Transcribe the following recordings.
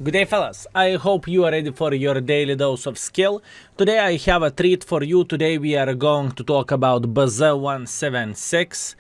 Good day, fellas. I hope you are ready for your daily dose of skill. Today I have a treat for you. Today we are going to talk about BZ-176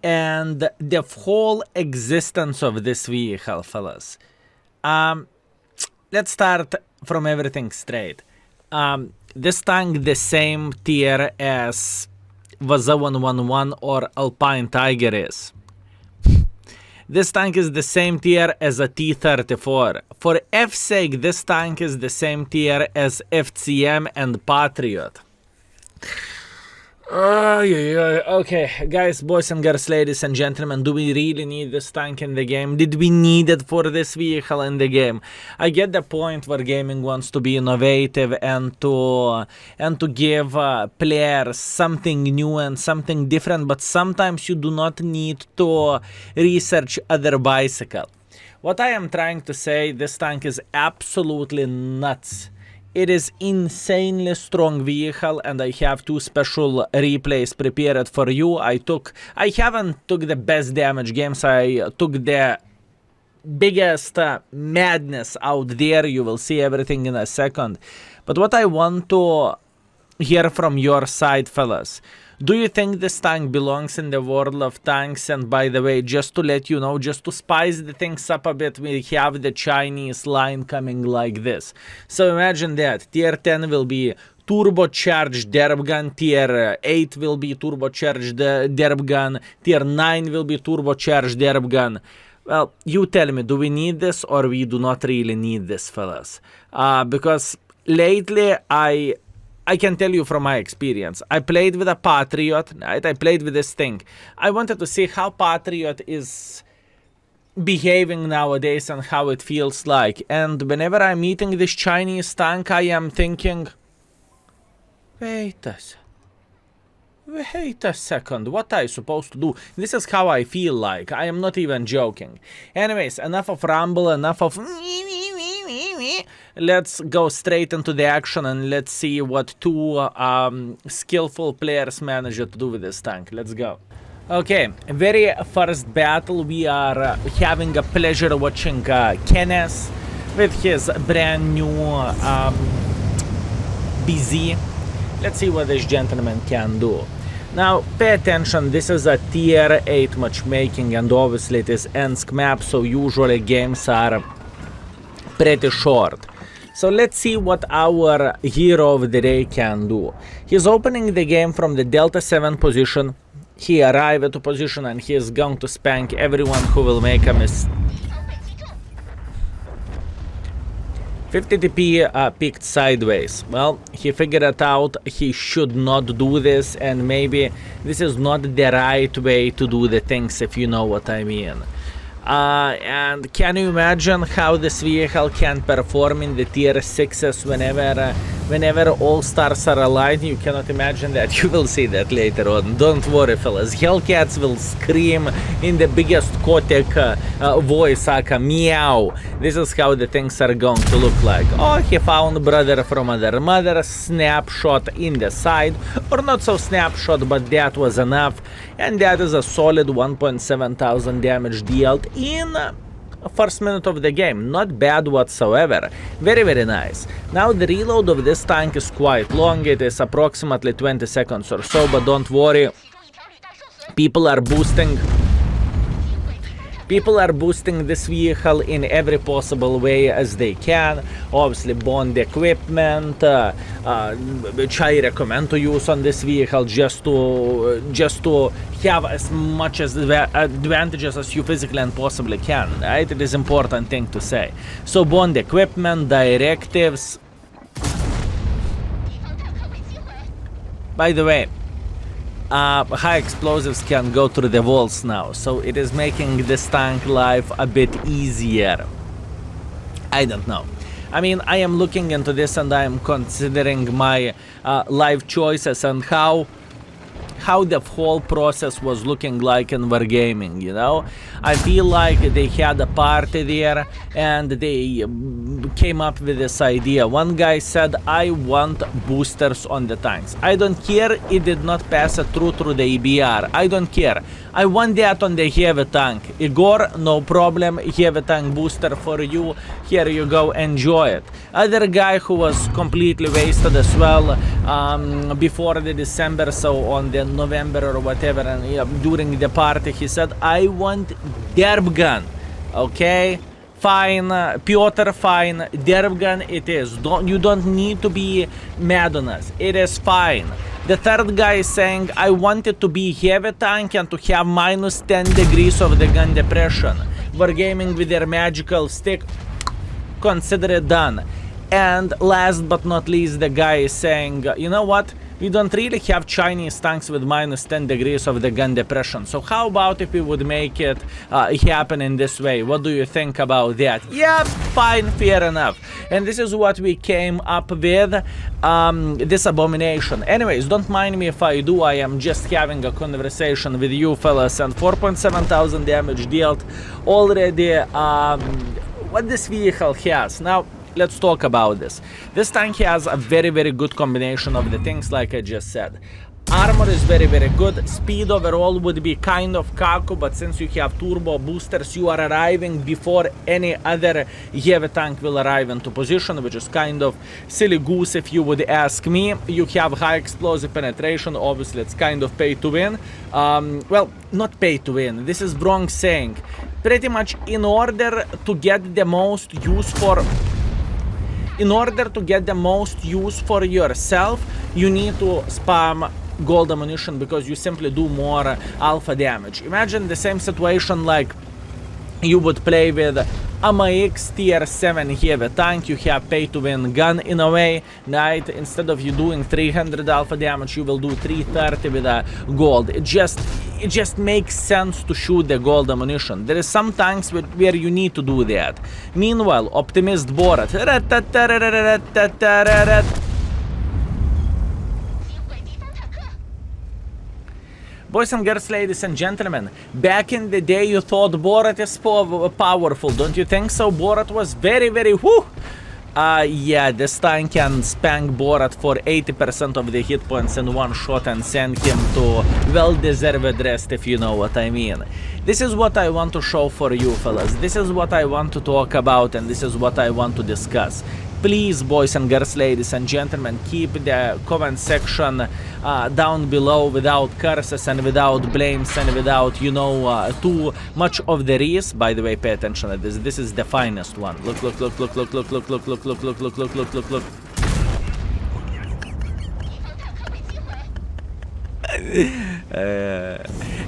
and the whole existence of this vehicle, fellas. Let's start from everything straight. This tank the same tier as BZ-111 or Alpine Tiger is. This tank is the same tier as a T-34. For F's sake, this tank is the same tier as FCM and Patriot. Okay, guys, boys and girls, ladies and gentlemen, do we really need this tank in the game? Did we need it for this vehicle in the game? I get the point where gaming wants to be innovative and to give players something new and something different, but sometimes you do not need to research other bicycle. What I am trying to say, this tank is absolutely nuts. It is insanely strong vehicle, and I have two special replays prepared for you. I haven't took the best damage games. I took the biggest madness out there. You will see everything in a second. But what I want to hear from your side, fellas, do you think this tank belongs in the world of tanks? And by the way, just to let you know, just to spice the things up a bit, we have the Chinese line coming like this. So imagine that. Tier 10 will be turbocharged derp gun, tier 8 will be turbocharged derp gun, tier 9 will be turbocharged derp gun. Well, you tell me, do we need this or we do not really need this, fellas? Because lately I can tell you from my experience. I played with a Patriot, right? I played with this thing. I wanted to see how Patriot is behaving nowadays and how it feels like. And whenever I'm meeting this Chinese tank, I am thinking, wait a second, what are you supposed to do? This is how I feel like. I am not even joking. Anyways, enough of rumble, enough of... Let's go straight into the action and let's see what two skillful players managed to do with this tank. Let's go. Okay, very first battle, we are having a pleasure watching Kenneth with his brand new BZ. Let's see what this gentleman can do. Now, pay attention, this is a tier 8 matchmaking and obviously it is Ensk map, so usually games are pretty short. So let's see what our hero of the day can do. He's opening the game from the Delta 7 position. He arrived at a position and he is going to spank everyone who will make a mistake. 50 TP picked sideways. Well, he figured it out. He should not do this, and maybe this is not the right way to do the things, if you know what I mean. And can you imagine how this vehicle can perform in the tier 6s whenever all stars are aligned? You cannot imagine that. You will see that later on. Don't worry, fellas. Hellcats will scream in the biggest Kotek voice, aka meow. This is how the things are going to look like. Oh, he found brother from other mother, snapshot in the side, or not so snapshot, but that was enough. And that is a solid 1,700 damage dealt in first minute of the game. Not bad whatsoever. Very, very nice. Now the reload of this tank is quite long. It is approximately 20 seconds or so, but don't worry. People are boosting this vehicle in every possible way as they can. Obviously bond equipment, which I recommend to use on this vehicle just to have as much as advantages as you physically and possibly can, right? It is an important thing to say. So bond equipment, directives. By the way, high explosives can go through the walls now, so it is making this tank life a bit easier. I don't know. I mean, I am looking into this and I am considering my life choices and how how the whole process was looking like in Wargaming, you know. I feel like they had a party there and they came up with this idea. One guy said, I want boosters on the tanks. I don't care it did not pass it through the EBR. I don't care. I want that on the heavy tank. Igor, no problem, heavy tank booster for you. Here you go, enjoy it. Other guy who was completely wasted as well before the December, so on the November or whatever, and during the party, he said, I want derb gun. Okay? Fine, Piotr, fine, derb gun it is. You don't need to be mad on us. It is fine. The third guy is saying, I want it to be heavy tank and to have minus 10 degrees of the gun depression. Wargaming with their magical stick, consider it done. And last but not least, the guy is saying, you know what? We don't really have Chinese tanks with minus 10 degrees of the gun depression. So how about if we would make it happen in this way? What do you think about that? Yeah, fine, fair enough. And this is what we came up with, this abomination. Anyways, don't mind me if I do. I am just having a conversation with you fellas. And 4,700 damage dealt already. What this vehicle has. Now, let's talk about this. This tank has a very, very good combination of the things like I just said. Armor is very, very good. Speed overall would be kind of kaku, but since you have turbo boosters, you are arriving before any other heavy tank will arrive into position, which is kind of silly goose if you would ask me. You have high explosive penetration. Obviously, it's kind of pay to win. Well, not pay to win. This is wrong saying. Pretty much in order to get the most use for... In order to get the most use for yourself, you need to spam gold ammunition because you simply do more alpha damage. Imagine the same situation like you would play with AMX tier 7 heavy tank. You have pay to win gun in a way, right? Instead of you doing 300 alpha damage, you will do 330 with a gold. It just makes sense to shoot the gold ammunition. There is some tanks where you need to do that. Meanwhile, Optimist Borat. Boys and girls, ladies and gentlemen, back in the day you thought Borat is powerful, don't you think so? Borat was very, very whoo! Yeah, this tank can spank Borat for 80% of the hit points in one shot and send him to well-deserved rest, if you know what I mean. This is what I want to show for you, fellas. This is what I want to talk about, and this is what I want to discuss. Please, boys and girls, ladies and gentlemen, keep the comment section down below without curses and without blames and without, you know, too much of the reese. By the way, pay attention to this. This is the finest one. Look, look, look, look, look, look, look, look, look, look, look, look, look, look, look, look.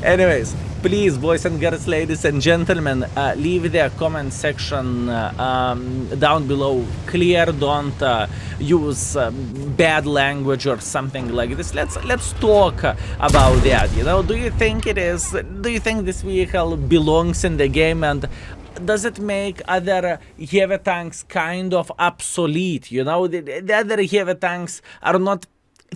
Anyways, please, boys and girls, ladies and gentlemen, leave the comment section down below clear. Don't use bad language or something like this. Let's talk about that. You know, do you think this vehicle belongs in the game, and does it make other heavy tanks kind of obsolete? You know, the other heavy tanks are not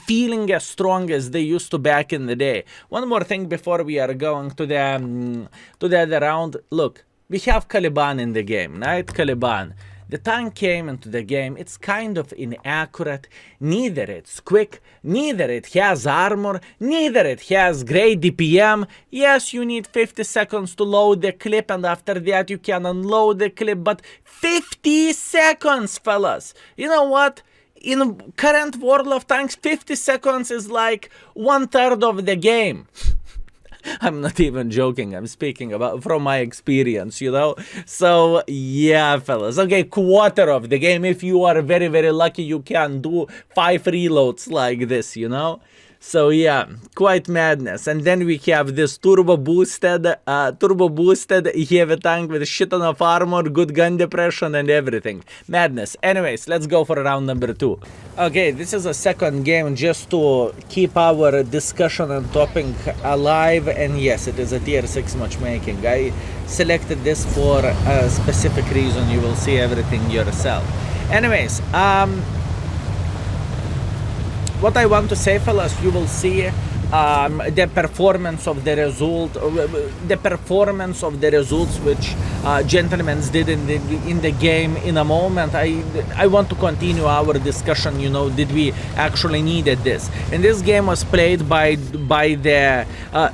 feeling as strong as they used to back in the day. One more thing before we are going to the other round. Look, we have Caliban in the game, right? Caliban. The tank came into the game, it's kind of inaccurate, neither it's quick, neither it has armor, neither it has great DPM. Yes, you need 50 seconds to load the clip, and after that you can unload the clip, but 50 seconds, fellas! You know what? In current World of Tanks, 50 seconds is like 1/3 of the game. I'm not even joking, I'm speaking about from my experience, you know? So, yeah, fellas. Okay, 1/4 of the game. If you are very, very lucky, you can do 5 reloads like this, you know? So yeah, quite madness. And then we have this turbo boosted heavy tank with a shit ton of armor, good gun depression and everything. Madness. Anyways, let's go for round number 2. Okay, this is a second game just to keep our discussion and topic alive. And yes, it is a tier 6 matchmaking. I selected this for a specific reason. You will see everything yourself. Anyways, what I want to say, fellas, you will see the performance of the results which gentlemen did in the game in a moment. I want to continue our discussion. You know, did we actually needed this? And this game was played by the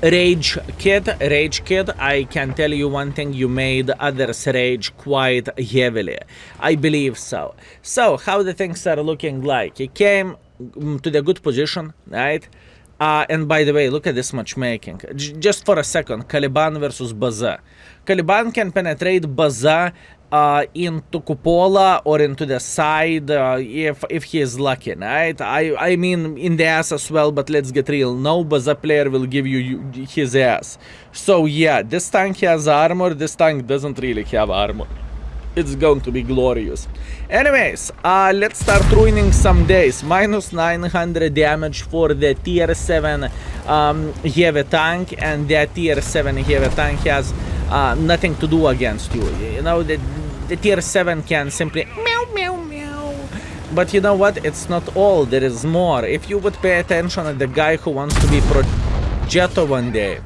Rage Kid. I can tell you one thing: you made others rage quite heavily. I believe so. So how the things are looking like? He came to the good position, right? And by the way, look at this matchmaking. Just for a second, Caliban versus Baza. Caliban can penetrate Baza into cupola or into the side if he is lucky, right? I mean in the ass as well, but let's get real. No Baza player will give you his ass. So yeah, this tank has armor, this tank doesn't really have armor. It's going to be glorious. Anyways, let's start ruining some days. Minus 900 damage for the tier 7 heavy tank, and that tier 7 heavy tank has nothing to do against you. You know, the tier 7 can simply meow meow meow. But you know what? It's not all. There is more. If you would pay attention to the guy who wants to be Progetto one day.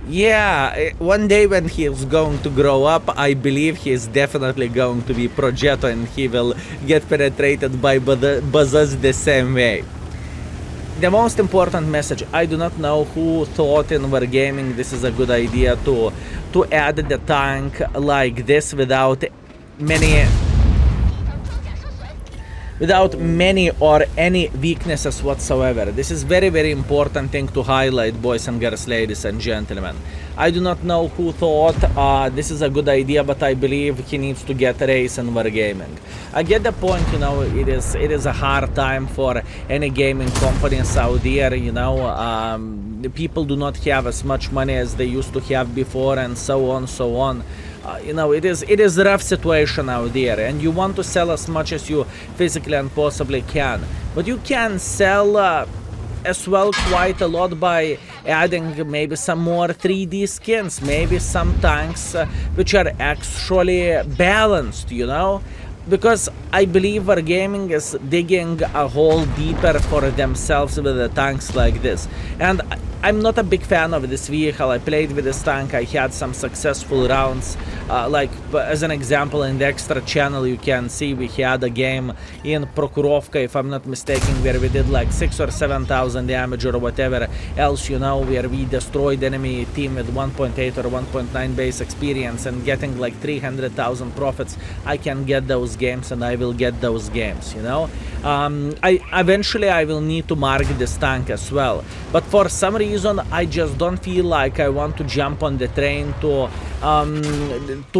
Yeah, one day when he is going to grow up, I believe he is definitely going to be Progetto and he will get penetrated by Bazas the same way. The most important message: I do not know who thought in Wargaming this is a good idea to add the tank like this without many or any weaknesses whatsoever. This is very important thing to highlight, boys and girls, ladies and gentlemen. I do not know who thought this is a good idea, but I believe he needs to get a raise in Wargaming. I get the point, you know, it is a hard time for any gaming companies out there, you know. The people do not have as much money as they used to have before, and so on. You know, it is a rough situation out there, and you want to sell as much as you physically and possibly can. But you can sell as well quite a lot by adding maybe some more 3D skins, maybe some tanks which are actually balanced, you know. Because I believe Wargaming is digging a hole deeper for themselves with the tanks like this. And I'm not a big fan of this vehicle. I played with this tank, I had some successful rounds. Like, as an example, in the extra channel you can see we had a game in Prokhorovka, if I'm not mistaken, where we did like 6,000 or 7,000 damage or whatever else, you know, where we destroyed enemy team with 1.8 or 1.9 base experience and getting like 300,000 profits. I can get those games and I will get those games, you know. Eventually I will need to mark this tank as well, but for some reason I just don't feel like I want to jump on the train to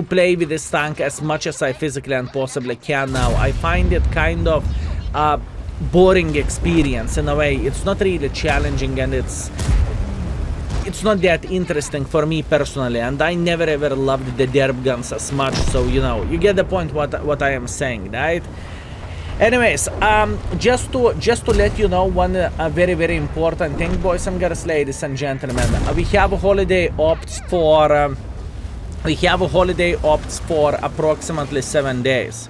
play with this tank as much as I physically and possibly can now. I find it kind of boring experience in a way. It's not really challenging, and it's not that interesting for me personally, and I never ever loved the derp guns as much, so you know, you get the point what I am saying, right? Anyways, just to let you know one very important thing, boys and girls, ladies and gentlemen. We have holiday opts for approximately 7 days.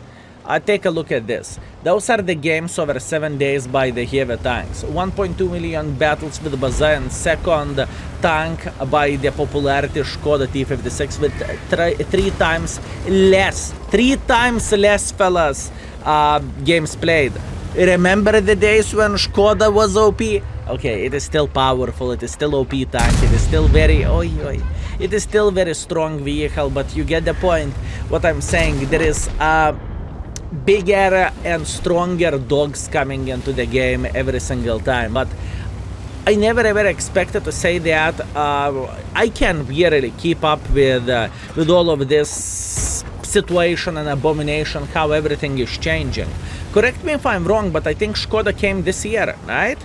Take a look at this. Those are the games over 7 days by the heavy tanks. 1.2 million battles with Baza, and second tank by the popularity Skoda T56 with 3 times less, fellas, games played. Remember the days when Skoda was OP? Okay, it is still powerful, it is still OP tank, it is still very it is still very strong vehicle, but you get the point what I'm saying. There is bigger and stronger dogs coming into the game every single time, but I never ever expected to say that I can really keep up with all of this situation and abomination, how everything is changing. Correct me if I'm wrong, but I think Skoda came this year, right?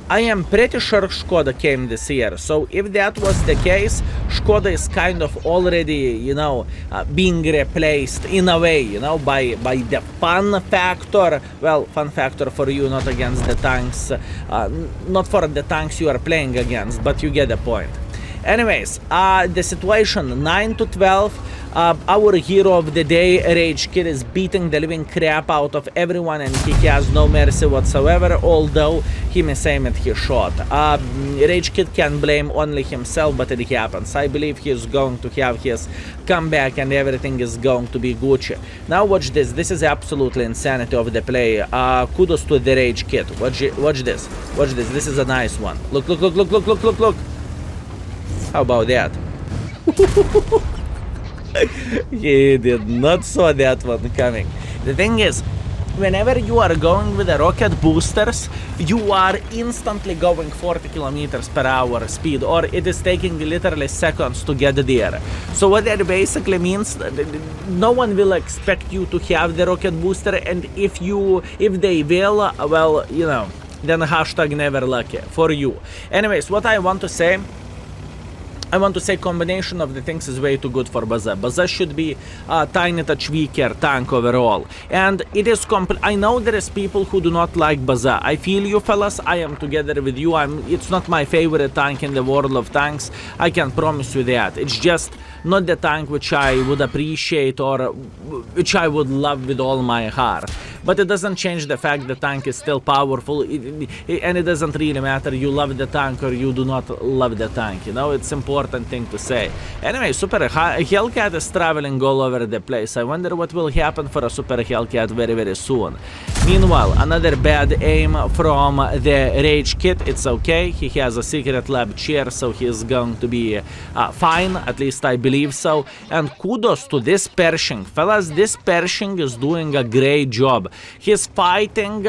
I am pretty sure Skoda came this year, so if that was the case, Skoda is kind of already, you know, being replaced in a way, you know, by the fun factor. Well, fun factor for you, not against the tanks, not for the tanks you are playing against, but you get the point. Anyways, the situation 9 to 12. Our hero of the day, Rage Kid, is beating the living crap out of everyone, and he has no mercy whatsoever, although he misaimed his shot. Rage Kid can blame only himself, but it happens. I believe he is going to have his comeback and everything is going to be Gucci. Now watch this. This is absolutely insanity of the play. Kudos to the Rage Kid. Watch this. Watch this. This is a nice one. Look, look, look, look, look, look, look, look. How about that? He did not saw that one coming. The thing is, whenever you are going with the rocket boosters, you are instantly going 40 kilometers per hour speed, or it is taking literally seconds to get there. So what that basically means, no one will expect you to have the rocket booster, and if they will, well, you know, then hashtag never lucky for you. Anyways, what I want to say, combination of the things is way too good for BZ. BZ should be a tiny touch weaker tank overall. And it is I know there is people who do not like BZ. I feel you fellas, I am together with you. It's not my favorite tank in the world of tanks. I can promise you that. It's just not the tank which I would appreciate or which I would love with all my heart. But it doesn't change the fact the tank is still powerful, and it doesn't really matter you love the tank or you do not love the tank, you know, it's important thing to say. Anyway, Super Hellcat is traveling all over the place. I wonder what will happen for a Super Hellcat very, very soon. Meanwhile, another bad aim from the Rage Kid. It's okay, he has a secret lab chair, so he is going to be fine, at least I believe so. And kudos to this Pershing. Fellas, this Pershing is doing a great job. He's fighting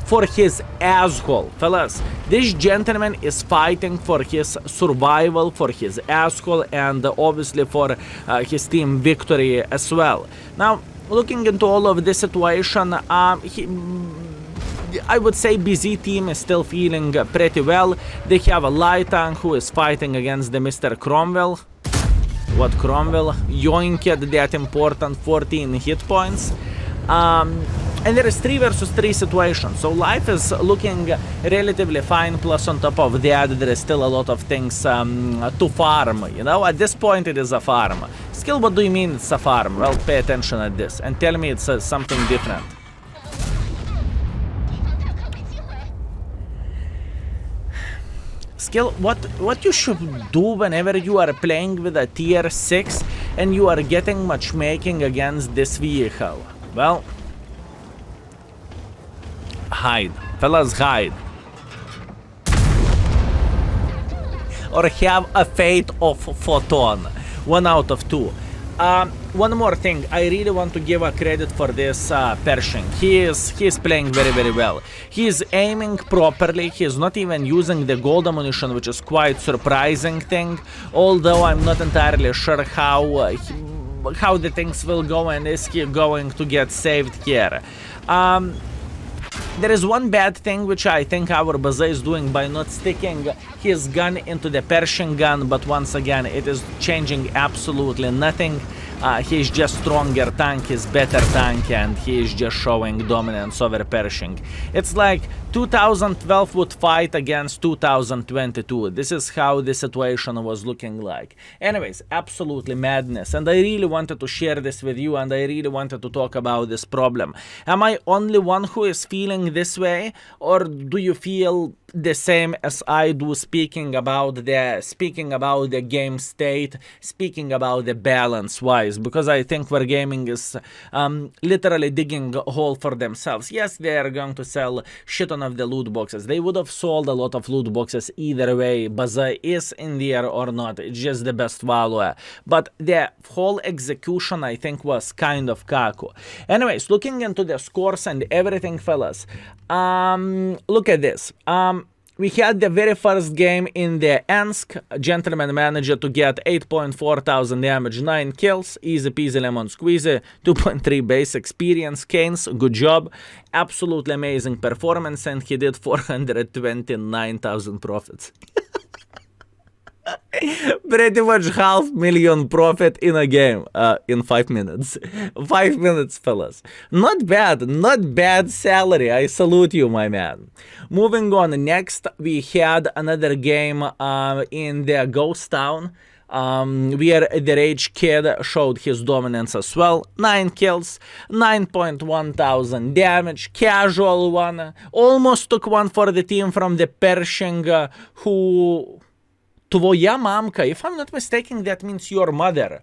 for his asshole. Fellas, this gentleman is fighting for his survival, for his asshole, and obviously for his team victory as well. Now, looking into all of this situation, I would say BZ team is still feeling pretty well. They have a light tank who is fighting against the Mr. Cromwell. What Cromwell? Yoinked that important 14 hit points. And there is 3 versus 3 situation, so life is looking relatively fine, plus on top of that there is still a lot of things to farm, you know, at this point it is a farm. Skill, what do you mean it's a farm? Well, pay attention at this and tell me it's something different. Skill, what you should do whenever you are playing with a tier 6 and you are getting matchmaking against this vehicle? Well, hide. Fellas, hide. Or have a fate of photon. 1 out of 2. One more thing, I really want to give a credit for this Pershing. He is playing very, very well. He is aiming properly. He is not even using the gold ammunition, which is quite surprising thing. Although I'm not entirely sure how the things will go and is he going to get saved here. There is one bad thing which I think our BZ is doing by not sticking his gun into the Pershing gun, but once again it is changing absolutely nothing. He is just stronger tank, he's better tank, and he is just showing dominance over Pershing. It's like 2012 would fight against 2022. This is how the situation was looking like. Anyways, absolutely madness, and I really wanted to share this with you, and I really wanted to talk about this problem. Am I only one who is feeling this way, or do you feel the same as I do, speaking about the game state, speaking about the balance wise? Because I think Wargaming is literally digging a hole for themselves. Yes, they are going to sell shit ton of the loot boxes. They would have sold a lot of loot boxes either way, BZ is in the air or not. It's just the best value. But the whole execution, I think, was kind of kaku. Anyways, looking into the scores and everything, fellas, look at this. We had the very first game in the Ensk. Gentleman managed to get 8.4 thousand damage, 9 kills, easy peasy lemon squeezy, 2.3 base experience. Canes, good job, absolutely amazing performance, and he did 429,000 profits. Pretty much $500,000 profit in a game, in 5 minutes. 5 minutes, fellas. Not bad salary. I salute you, my man. Moving on, next we had another game in the Ghost Town. Where the Rage Kid showed his dominance as well. 9 kills, 9.1 thousand damage, casual one. Almost took one for the team from the Pershing who... Tvoya mamka, if I'm not mistaken, that means your mother.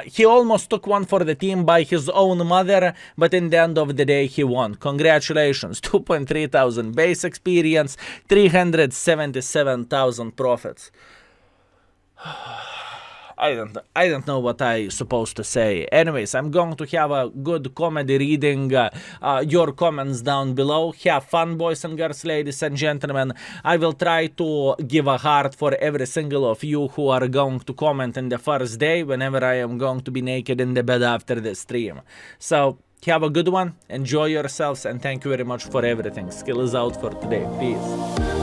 He almost took one for the team by his own mother, but in the end of the day, he won. Congratulations, 2.3 thousand base experience, 377,000 profits. I don't know what I supposed to say. Anyways, I'm going to have a good comedy reading your comments down below. Have fun, boys and girls, ladies and gentlemen. I will try to give a heart for every single of you who are going to comment in the first day whenever I am going to be naked in the bed after the stream. So, have a good one, enjoy yourselves, and thank you very much for everything. Skill is out for today. Peace.